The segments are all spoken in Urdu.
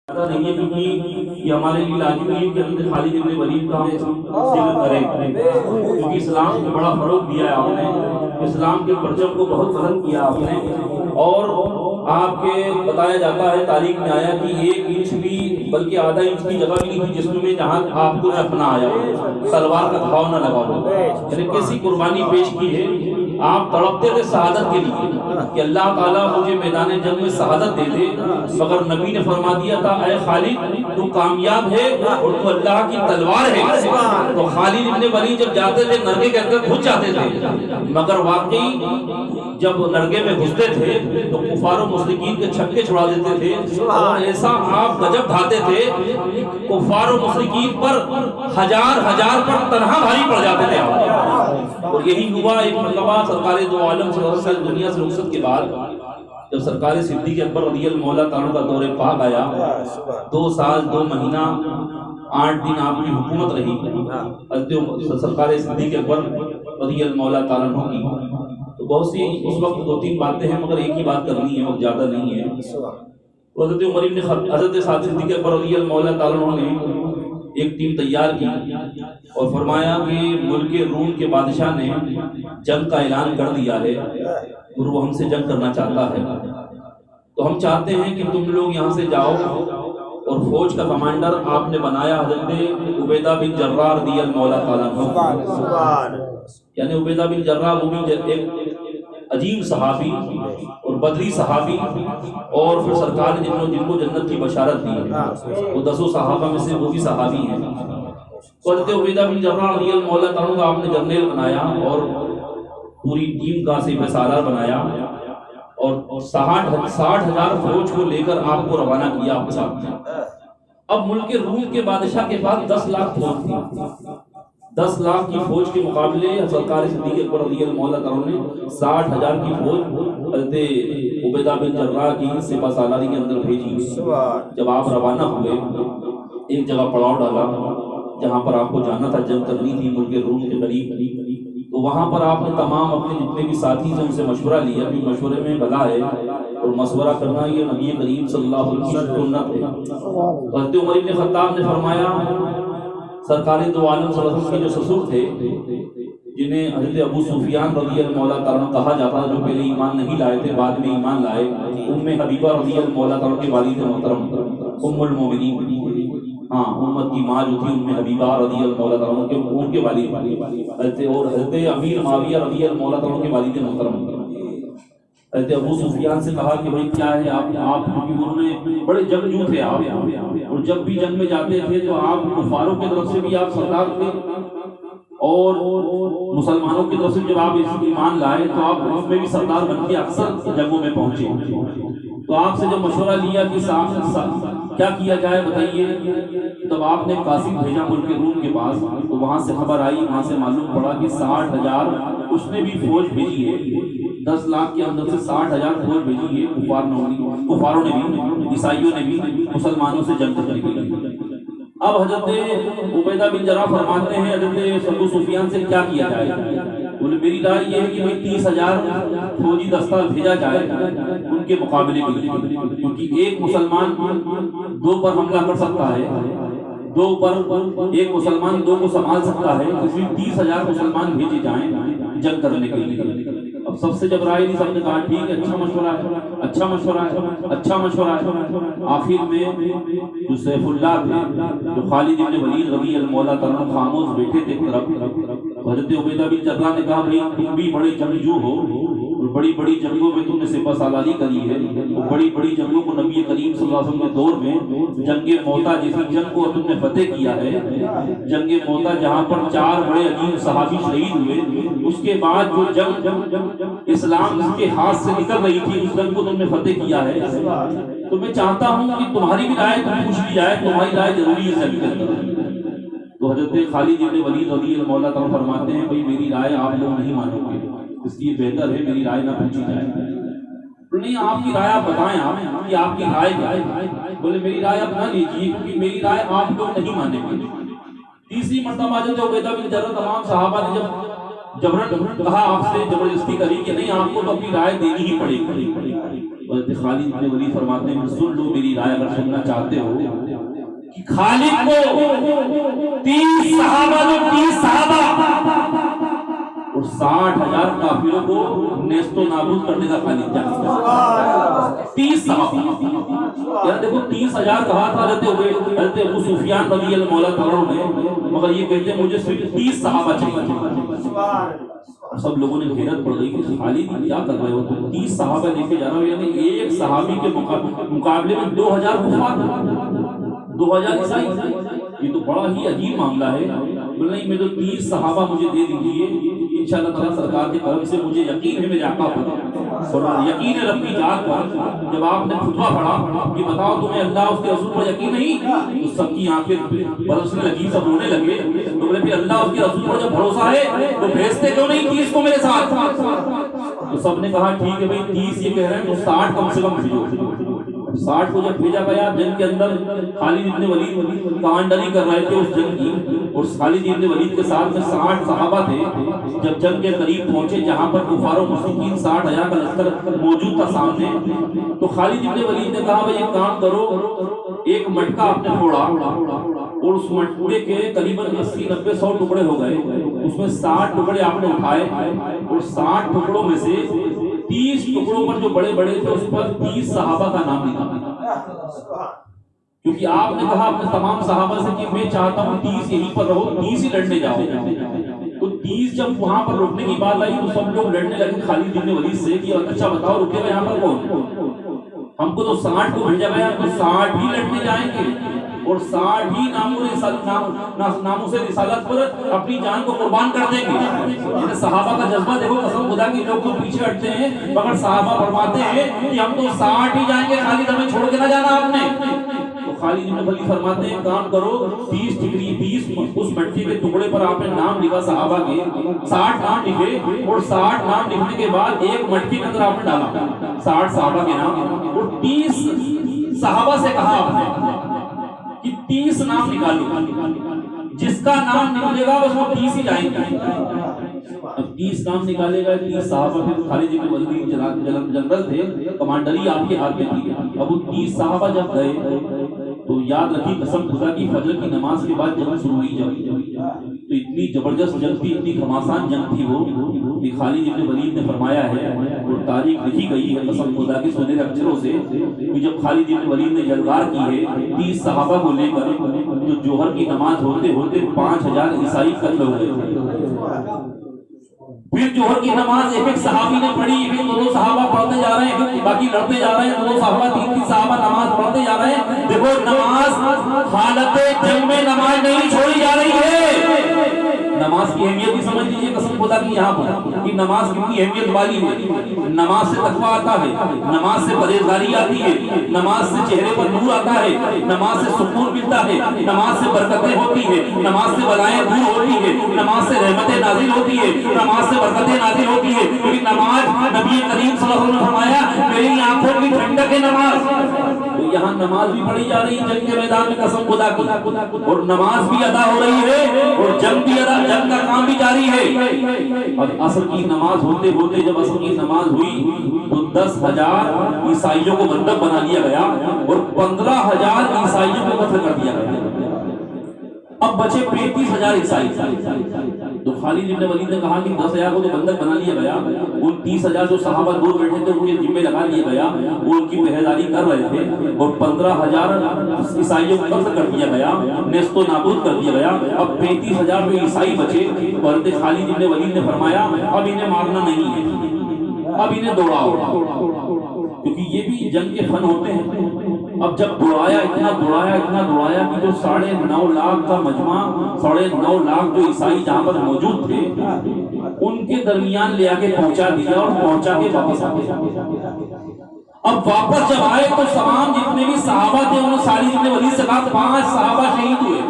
نہیں ہے کیونکہ یہ ہمارے لیے لازمی ہے کہ حضرت خالد بن ولید کا ہم ذکر کریں، کیونکہ اسلام کو بڑا فروغ دیا ہے آپ نے، اسلام کے پرچم کو بہت بلند کیا آپ نے، اور آپ کے بتایا جاتا ہے تاریخ میں آیا کہ 1 انچ بھی بلکہ آدھا انچ کی جگہ بھی نہیں تھی جسم میں جہاں آپ کو اپنا آیا تلوار کا گھاؤ نہ لگا ہو، یعنی کیسی قربانی پیش کی ہے۔ آپ تڑپتے تھے شہادت کے لیے کہ اللہ تعالیٰ مجھے میدان جنگ میں شہادت دے دے، مگر نبی نے فرما دیا تھا اے خالد تو کامیاب ہے اور تو اللہ کی تلوار ہے۔ تو خالد ابن ولید جب جاتے تھے نرگے کے اندر گھس جاتے تھے، مگر واقعی جب نرگے میں گھستے تھے تو کفار و مشرکین کے چھکے چھڑا دیتے تھے، اور ایسا آپ گجب ڈھاتے تھے کفار و مشرکین پر ہزار پر تنہا بھاری پڑ جاتے تھے آپ۔ اور یہی ہوا ایک مرتبہ سرکار دو عالم صلی اللہ علیہ وسلم دنیا سے رخصت کے بعد، جب سرکار صدیق اکبر رضی اللہ تعالیٰ کا دور پاک آیا، 2 سال 2 مہینہ 8 دن آپ کی حکومت رہی حضرت سرکار صدیق اکبر رضی اللہ تعالیٰ عنہ کی، تو بہت سی اس وقت 2-3 باتیں ہیں مگر ایک ہی بات کرنی ہے اور زیادہ نہیں ہے۔ حضرت عمر بن حضرت صدیق اکبر رضی اللہ تعالیٰ عنہ نے ایک ٹیم تیار کی اور فرمایا کہ ملک روم کے بادشاہ نے جنگ کا اعلان کر دیا ہے اور وہ ہم سے جنگ کرنا چاہتا ہے، تو ہم چاہتے ہیں کہ تم لوگ یہاں سے جاؤ، اور فوج کا کمانڈر آپ نے بنایا حضرت عبیدہ بن جراح رضی اللہ تعالیٰ عنہ، یعنی عبیدہ بن جراح وہ بھی ایک عجیب صحابی اور بدری صحابی، اور پھر سرکار نے جن کو جنت کی بشارت دی وہ 10 صحابہ میں سے وہ بھی صحابی ہیں۔ تو حضرت عبیدہ بن جراح رضی اللہ تعالیٰ کا آپ نے جنرل بنایا اور پوری ٹیم کا سپہ سالار بنایا، اور 60,000 فوج کو لے کر آپ کو روانہ کیا آپ کے ساتھ۔ اب ملک روم کے بادشاہ کے پاس 10 لاکھ فوج تھی، 10 لاکھ کی فوج کے مقابلے سرکار صدیق اکبر رضی اللہ تعالیٰ نے 60,000 کی فوج حضرت عبیدہ بن جراح کی سپہ سالاری کے اندر بھیجی۔ جب آپ روانہ ہوئے ایک جگہ پڑاؤ ڈالا جہاں پر آپ کو جانا تھا، جنگ کرنی تھی ملک روم کے قریب، تو وہاں پر آپ نے تمام اپنے جتنے بھی ساتھی سے ان سے مشورہ لیا کہ مشورے میں بھلا ہے اور مشورہ کرنا یہ نبی کریم صلی اللہ علیہ وسلم کی سنت ہے۔ حضرت عمر بن خطاب نے فرمایا سرکار دو عالم صلی اللہ علیہ وسلم کے جو سسر تھے جنہیں حضرت ابو سفیان رضی اللہ تعالیٰ کہا جاتا ہے، جو پہلے ایمان نہیں لائے تھے بعد میں ایمان لائے، حبیبہ رضی اللہ تعالیٰ کے والد محترم المومنین، ہاں امت کی ماں جو تھی حبیبہ رضی اللہ تعالیٰ ان کے والد، اور حضرت امیر معاویہ رضی اللہ تعالیٰ کے والد محترم حضرت ابو سفیان سے کہا کہ بھائی کیا ہے آپ انہوں نے بڑے جنگجو تھے آپ، اور جب بھی جنگ میں جاتے تھے تو آپ کفاروں کی طرف سے بھی آپ سردار تھے اور مسلمانوں کی طرف سے جب آپ اس ایمان لائے تو آپ اس میں بھی سردار بن کے اکثر جنگوں میں پہنچے۔ تو آپ سے جب مشورہ لیا کہ کیا کیا جائے بتائیے، تب آپ نے قاصد بھیجا ملک روم کے پاس، تو وہاں سے خبر آئی، وہاں سے معلوم پڑا کہ 60,000 اس نے بھی فوج بھیجی ہے، 10 لاکھ کے اندر سے 60,000 فوج بھیجی ہے کفاروں نے بھی، عیسائیوں نے بھی مسلمانوں سے جنگ کرنے کے لیے۔ اب حضرت عبیدہ بن جراح فرماتے ہیں حضرت ابو سفیان سے کیا کیا جائے، بولے میری رائے یہ ہے کہ 30,000 فوجی دستہ بھیجا جائے ان کے مقابلے کے لیے، کیونکہ ایک مسلمان 2 پر حملہ کر سکتا ہے، 2 پر ایک مسلمان 2 کو سنبھال سکتا ہے، اس لیے 30,000 مسلمان بھیجے جائیں جنگ کرنے کے لیے۔ اب سب سے جب رائے دی، سب نے کہا ٹھیک ہے، اچھا مشورہ ہے، اچھا مشورہ ہے، اچھا مشورہ ہے۔ آخر میں جو سیف اللہ تھے، جو خالد بن ولید رضی اللہ تعالیٰ خاموش بیٹھے تھے طرف، حضرت عبیدہ بن جراح نے کہا بھائی تم بھی بڑے جنگجو ہو، بڑی بڑی جنگوں میں تم نے سپہ سالاری کری ہے، بڑی بڑی جنگوں کو نبی کریم صلی اللہ علیہ وسلم کے دور میں جنگ موتا جیسی جنگ کو تم نے فتح کیا ہے، جنگ موتا جہاں پر 4 بڑے عظیم صحابی شہید ہوئے، اس کے بعد جو جنگ اسلام جس کے ہاتھ سے نکل رہی تھی اس جنگ کو تم نے فتح کیا ہے، تو میں چاہتا ہوں کہ تمہاری بھی رائے پوچھ لی جائے، تمہاری رائے ضروری ہے جنگ کے اندر۔ تو حضرت خالد بن ولید رضی اللہ تعالیٰ فرماتے ہیں بھائی میری رائے آپ لوگ نہیں مانو گے، اس لیے بہتر ہے میری رائے نہ پوچھی جائے۔ نہیں آپ کی رائے آپ بتائیں، آپ کہ آپ کی رائے کیا ہے؟ بولے میری رائے آپ نہ لیجیے کیونکہ میری رائے آپ لوگ نہیں مانیں گے۔ تیسری مرتبہ حضرت عبیدہ بن جراح تمام صحابہ نے جب جبرن کہا آپ سے زبردستی کری کہ نہیں آپ کو تو اپنی رائے دینی ہی پڑے گی، حضرت خالد بن ولید فرماتے ہیں سن لو میری رائے اگر سننا چاہتے ہو کہ خالد کو 30 صحابہ اور 60,000 کافروں کو نیست و نابود کرنے کا خالد جانتا 30 صحابہ یار دیکھو 30,000 کہا تھا حضرت ابو سفیان رضی اللہ مولا تعالیٰ نے مگر یہ کہتے ہیں مجھے صرف 30 صحابہ چاہیے سب لوگوں نے حیرت پڑ گئی کہ خالد کیا کر رہے ہو تم 30 صحابہ لے کے جا رہے ہو یعنی ایک صحابی کے مقابلے میں 2,000 کفار 2,000 عیسائی یہ تو بڑا ہی عجیب معاملہ ہے نہیں میں تو 30 صحابہ مجھے دے دیجیے انشاءاللہ تعالیٰ سرکار کے کرم سے مجھے یقین ہے میرے آقا پر اور یقین ہے رب کی ذات پر جب آپ نے خطبہ پڑھا کہ بتاؤ تمہیں اللہ اس کے رسول پر یقین نہیں تو سب کی آنکھیں برسنے لگی سب رونے لگے تو بولے پھر اللہ اس کے رسول پر جب بھروسہ ہے تو بھیجتے کیوں نہیں 30 کو میرے ساتھ تو سب نے کہا ٹھیک ہے بھائی 30 یہ کہہ رہے ہیں تو 60 کم سے کم بھیجو 60 کو جب بھیجا گیا جنگ کے اندر خالد بن ولید کمانڈری کر رہے تھے اس جنگ کی اور خالد بن ولید کے ساتھ میں 60 صحابہ تھے جب جنگ کے قریب پہنچے جہاں پر کفار و مشرکین 60,000 کا لشکر موجود تھا سامنے تو خالد بن ولید نے کہا بھائی ایک کام کرو ایک مٹکا آپ نے پھوڑا اور اس مٹکے کے قریباً 80-90-100 ٹکڑے ہو گئے اس میں 60 ٹکڑے آپ نے اٹھائے اور 60 ٹکڑوں میں سے 30 ٹکڑوں پر جو بڑے بڑے تھے اس پر 30 صحابہ کا نام لکھا کیونکہ آپ نے کہا اپنے تمام صحابہ سے کہ میں چاہتا ہوں 30 یہیں پر رہو 30 ہی لڑنے جاؤ تو 30 جب وہاں پر رکنے کی بات آئی تو سب لوگ لڑنے لگے خالد بن ولید سے کہ اچھا بتاؤ رکے گا یہاں پر کون ہم کو تو 60 کو بھیجا گیا تو 60 ہی لڑنے جائیں گے اور 60 ہی ناموں سے رسالت پر اپنی جان کو قربان کر دیں گے صحابہ کا جذبہ دیکھو قسم خدا کی لوگ تو پیچھے ہٹتے ہیں مگر صحابہ فرماتے ہیں کہ ہم تو 60 ہی جائیں گے خالد ہمیں چھوڑ کے نہ جانا آپ نے تو خالد بن ولید فرماتے ہیں کام کرو 30 اس مٹی کے ٹکڑے پر آپ نے نام لکھا صحابہ کے 60 نام لکھے اور 60 نام لکھنے کے بعد ایک مٹی کے اندر آپ نے ڈالا 60 صحابہ کے نام اور 30 صحابہ سے کہا آپ نے کہ 30 نام نکالو جس کا نام نکلے گا اس میں 30 ہی جائیں گے اب 30 نام نکالے گا 30 صحابہ پھر خالد بن ولید جنرل تھے کمانڈری آپ کے ہاتھ میں تھی اب وہ 30 صحابہ جب گئے تو یاد رکھی قسم خدا کی فجر کی نماز کے بعد جنگ شروع ہوئی جب تو اتنی زبردست جنگ تھی اتنی گھماسان جنگ تھی وہ کہ خالد بن ولید نے فرمایا ہے اور تاریخ لکھی گئی ہے قسم خدا کے سنہرے اکچروں سے کہ جب خالد بن ولید نے یلغار کی ہے 30 صحابہ کو لے کر جو جوہر کی نماز ہوتے ہوتے 5,000 عیسائی قتل ہو گئے پھر جوہر کی نماز ایک صحابی نے پڑھی پھر دو صحابہ پڑھتے جا رہے ہیں باقی لڑتے جا رہے ہیں دو صحابہ 3 صحابہ نماز پڑھتے جا رہے ہیں دیکھو نماز حالت جنگ میں نماز نہیں چھوڑی جا رہی ہے نماز کی اہمیت بھی سمجھ لیجیے قسم خدا کی یہاں پر کہ نماز کتنی اہمیت والی ہے نماز سے تقویٰ آتا ہے نماز سے پرہیزگاری آتی ہے نماز سے چہرے پر نور آتا ہے نماز سے سکون ملتا ہے نماز سے برکتیں ہوتی ہے نماز سے بلائیں دور ہوتی ہے نماز سے رحمتیں نازل ہوتی ہے نماز سے برکتیں نازل ہوتی ہے کیونکہ نماز نبی کریم صلی اللہ علیہ وسلم نے فرمایا میری آنکھوں کی ٹھنڈک ہے نماز تو یہاں نماز بھی پڑھی جا رہی ہے جنگ کے میدان میں قسم خدا کی اور نماز بھی ادا ہو رہی ہے اور جنگ کا کام بھی جاری ہے اور عصر کی نماز ہوتے ہوتے جب عصر کی نماز ہوئی تو 10,000 عیسائیوں کو بندک بنا لیا گیا اور 15,000 عیسائیوں کو قتل کر دیا گیا اب بچے 35,000 عیسائی تو خالد بن ولید نے کہا کہ 10,000 کو تو بندک بنا لیا گیا ان 30,000 جو صحابہ دور بیٹھے تھے ان کے ذمہ لگا لیا گیا وہ ان کی پہرےداری کر رہے تھے اور 15,000 عیسائیوں کو قتل کر دیا گیا نیست و نابود کر دیا گیا اب 35,000 جو عیسائی بچے حضرت خالد بن ولید نے فرمایا اب انہیں مارنا نہیں ہے اب انہیں دوڑاؤ کیونکہ یہ بھی جنگ کے فن ہوتے ہیں اب جب اتنا دوڑایا کہ جو 9.5 لاکھ کا مجمع 9.5 لاکھ جو عیسائی جہاں پر موجود تھے ان کے درمیان لے آ کے پہنچا دیا اور پہنچا کے واپس آ گیا اب واپس جب آئے تو تمام جتنے بھی صحابہ تھے انہوں نے خالد بن ولید سے کہا 5 صحابہ شہید ہوئے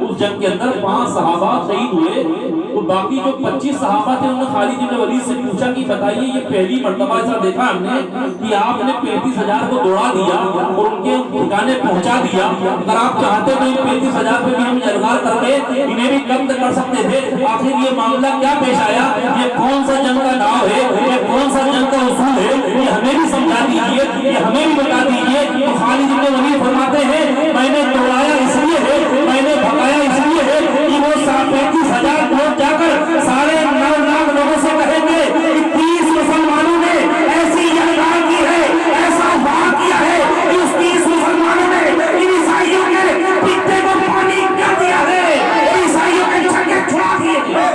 اس جنگ کے اندر 5 صحابہ شہید ہوئے وہ باقی جو 25 صحابہ تھے انہوں نے خالد بن ولید سے پوچھا کہ بتائیے یہ پہلی مرتبہ ایسا دیکھا ہم نے کہ آپ نے 35,000 کو دوڑا دیا اور ان کے ٹھکانے پہنچا دیا، اگر آپ چاہتے تو ان 35,000 پہ بھی ہم یلغار کر کے انہیں بھی قتل کر سکتے تھے، آخر یہ معاملہ کیا پیش آیا، یہ کون سا جنگ کا نام ہے، یہ کون سا جنگ کا اصول ہے، یہ ہمیں بھی سمجھا دیجئے، یہ ہمیں بھی بتا دیجئے۔ تو خالد بن ولید فرماتے ہیں میں نے دوڑایا اس لیے ہے، میں نے بھگایا اس لیے ہے کہ وہ 35,000 لوگ جا کر 9.5 لاکھ لوگوں سے کہیں گے کہ 30 مسلمانوں نے ایسی یلغار کی ہے، ایسا وار کیا ہے کہ اس 30 مسلمانوں نے ان عیسائیوں کے پتے کو پانی کر دیا ہے اور عیسائیوں کے چھکے چھڑا دیے ہیں۔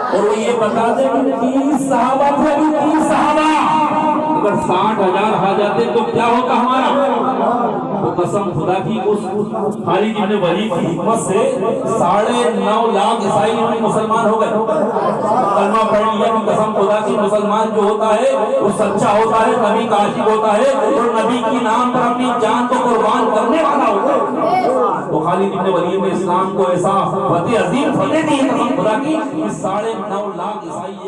اور وہ یہ بتا دیں کہ 30 صحابہ تھے، 30 صحابہ اگر 60,000 آ جاتے تو کیا ہوتا ہمارا؟ وہ قسم خدا کی اس خالد بن ولید کی حکمت سے 9.5 لاکھ عیسائی مسلمان ہو گئے، کلمہ پڑھ لیا کہ قسم خدا کی مسلمان جو ہوتا ہے وہ سچا ہوتا ہے، نبی کا عاشق ہوتا ہے اور نبی کی نام پر اپنی جان کو قربان کرنے والا ہوتا ہے۔ تو خالد بن ولید نے اسلام کو ایسا فتح عظیم فتح دی قسم خدا کی کہ 9.5 لاکھ عیسائی